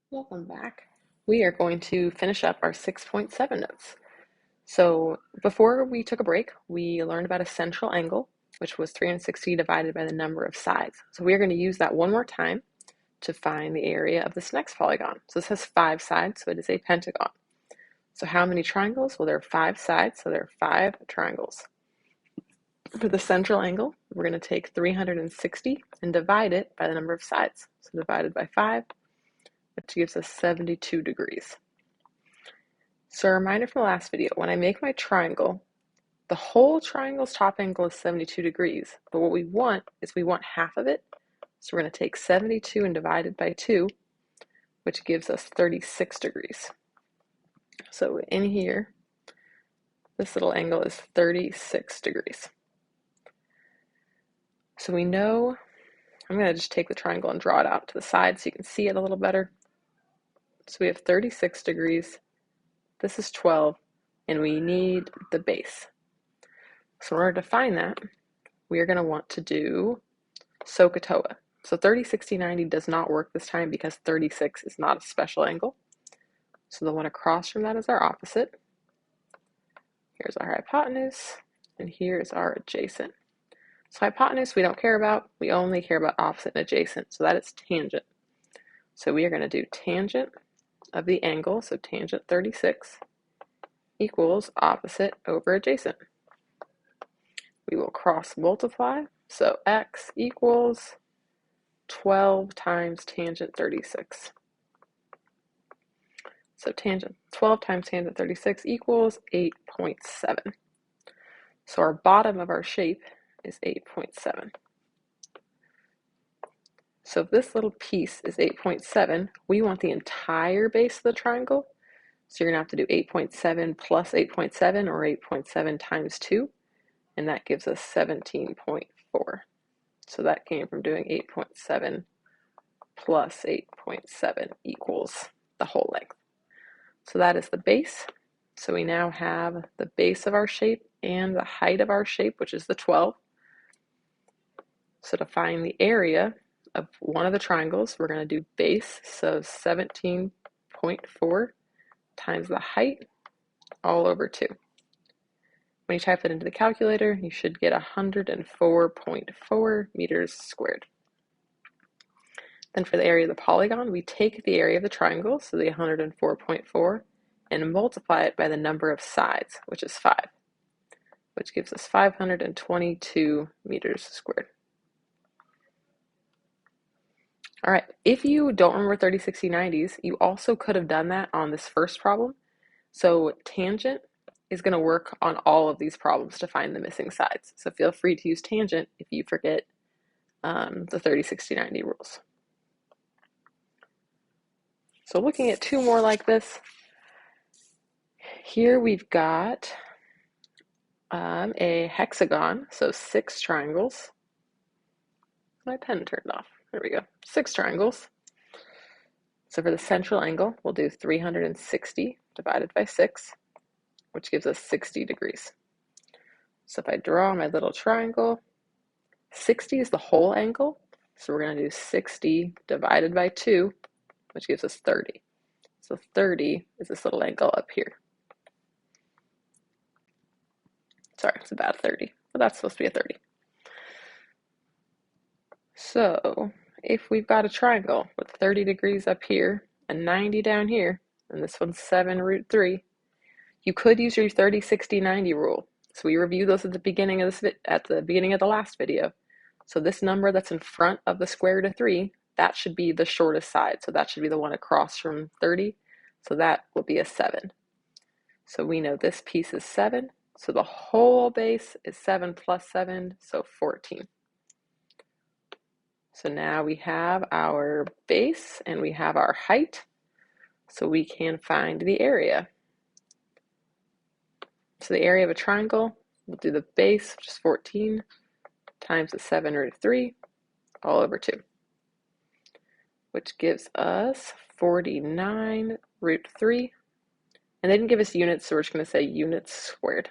Welcome back. We are going to finish up our 6.7 notes. So before we took a break, we learned about a central angle, which was 360 divided by the number of sides. So we are going to use that one more time to find the area of this next polygon. So this has 5 sides, so it is a pentagon. So how many triangles? Well, there are 5 sides, so there are 5 triangles. For the central angle, we're going to take 360 and divide it by the number of sides. So divided by 5, which gives us 72 degrees. So a reminder from the last video, when I make my triangle, the whole triangle's top angle is 72 degrees, but what we want is we want half of it. So we're going to take 72 and divide it by 2, which gives us 36 degrees. So in here, this little angle is 36 degrees. So we know, I'm going to just take the triangle and draw it out to the side so you can see it a little better. So we have 36 degrees, this is 12, and we need the base. So in order to find that, we are going to want to do SOHCAHTOA. So 30, 60, 90 does not work this time because 36 is not a special angle. So the one across from that is our opposite. Here's our hypotenuse, and here's our adjacent. So hypotenuse we don't care about, we only care about opposite and adjacent, so that is tangent. So we are going to do tangent of the angle, so tangent 36 equals opposite over adjacent. We will cross multiply, so x equals 12 times tangent 36. So tangent 12 times tangent 36 equals 8.7. So our bottom of our shape is 8.7. So if this little piece is 8.7, we want the entire base of the triangle. So you're going to have to do 8.7 plus 8.7 or 8.7 times 2, and that gives us 17.4. So that came from doing 8.7 plus 8.7 equals the whole length. So that is the base. So we now have the base of our shape and the height of our shape, which is the 12. So to find the area of one of the triangles, we're going to do base, so 17.4 times the height all over 2. When you type it into the calculator, you should get 104.4 meters squared. Then for the area of the polygon, we take the area of the triangle, so the 104.4, and multiply it by the number of sides, which is 5, which gives us 522 meters squared. All right, if you don't remember 30, 60, 90s, you also could have done that on this first problem. So tangent is going to work on all of these problems to find the missing sides. So feel free to use tangent if you forget the 30, 60, 90 rules. So looking at 2 more like this, here we've got a hexagon, so 6 triangles. My pen turned off. There we go. 6 triangles. So for the central angle, we'll do 360 divided by 6, which gives us 60 degrees. So if I draw my little triangle, 60 is the whole angle. So we're going to do 60 divided by 2, which gives us 30. So 30 is this little angle up here. Sorry, it's about 30, but that's supposed to be a 30. So if we've got a triangle with 30 degrees up here and 90 down here, and this one's 7 root 3, you could use your 30, 60, 90 rule. So we reviewed those at the beginning of the last video. So this number that's in front of the square root of 3, that should be the shortest side. So that should be the one across from 30. So that will be a 7. So we know this piece is 7. So the whole base is 7 plus 7, so 14. So now we have our base and we have our height. So we can find the area. So the area of a triangle, we'll do the base, which is 14, times the 7 root of 3, all over 2, which gives us 49 root 3. And they didn't give us units, so we're just going to say units squared.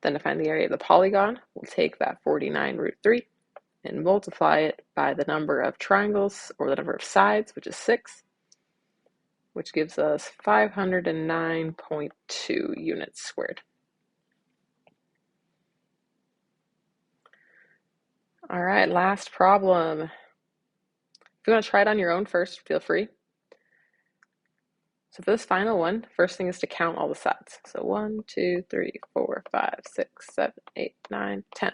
Then to find the area of the polygon, we'll take that 49 root 3 and multiply it by the number of triangles, or the number of sides, which is 6, which gives us 509.2 units squared. All right, last problem. If you want to try it on your own first, feel free. So for this final one, first thing is to count all the sides. So 1, 2, 3, 4, 5, 6, 7, 8, 9, 10.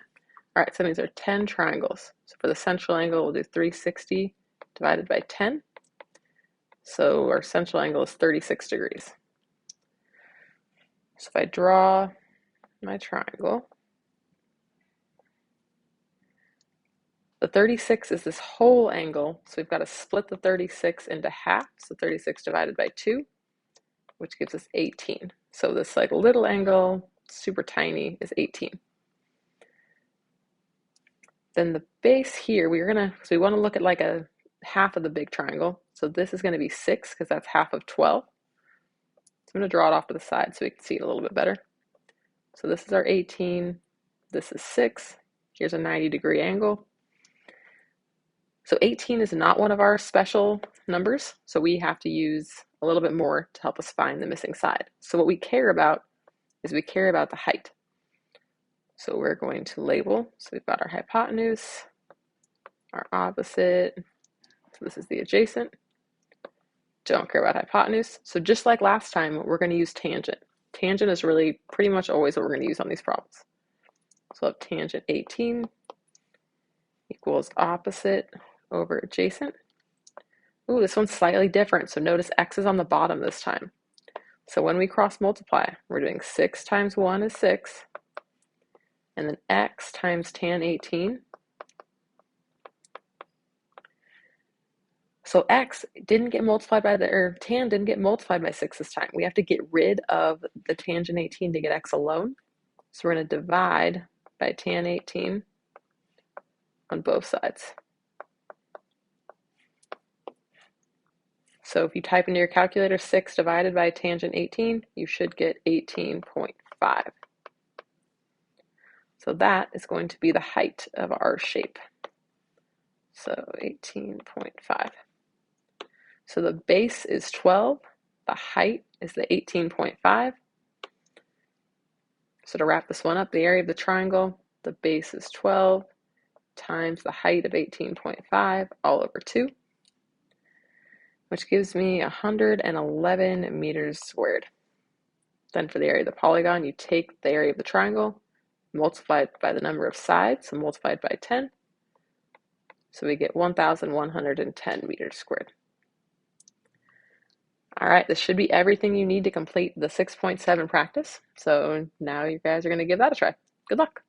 All right, so these are 10 triangles. So for the central angle, we'll do 360 divided by 10. So our central angle is 36 degrees. So if I draw my triangle, the 36 is this whole angle, so we've got to split the 36 into half, so 36 divided by 2, which gives us 18. So this like little angle, super tiny, is 18. Then the base here, so we want to look at like a half of the big triangle. So this is going to be 6 because that's half of 12. So I'm going to draw it off to the side so we can see it a little bit better. So this is our 18, this is 6, here's a 90-degree angle. So 18 is not one of our special numbers, so we have to use a little bit more to help us find the missing side. So what we care about is we care about the height. So we're going to label, so we've got our hypotenuse, our opposite, so this is the adjacent. Don't care about hypotenuse. So just like last time, we're going to use tangent. Tangent is really pretty much always what we're going to use on these problems. So we'll have tangent 18 equals opposite over adjacent. Ooh, this one's slightly different. So notice x is on the bottom this time. So when we cross multiply, we're doing 6 times 1 is 6, and then x times tan 18. So x didn't get multiplied by tan didn't get multiplied by 6 this time. We have to get rid of the tangent 18 to get x alone. So we're going to divide by tan 18 on both sides. So if you type into your calculator 6 divided by tangent 18, you should get 18.5. So that is going to be the height of our shape. So 18.5. So the base is 12, the height is the 18.5. So to wrap this one up, the area of the triangle, the base is 12 times the height of 18.5 all over 2, which gives me 111 meters squared. Then for the area of the polygon, you take the area of the triangle, multiply it by the number of sides, so multiply it by 10. So we get 1,110 meters squared. All right, this should be everything you need to complete the 6.7 practice. So now you guys are going to give that a try. Good luck.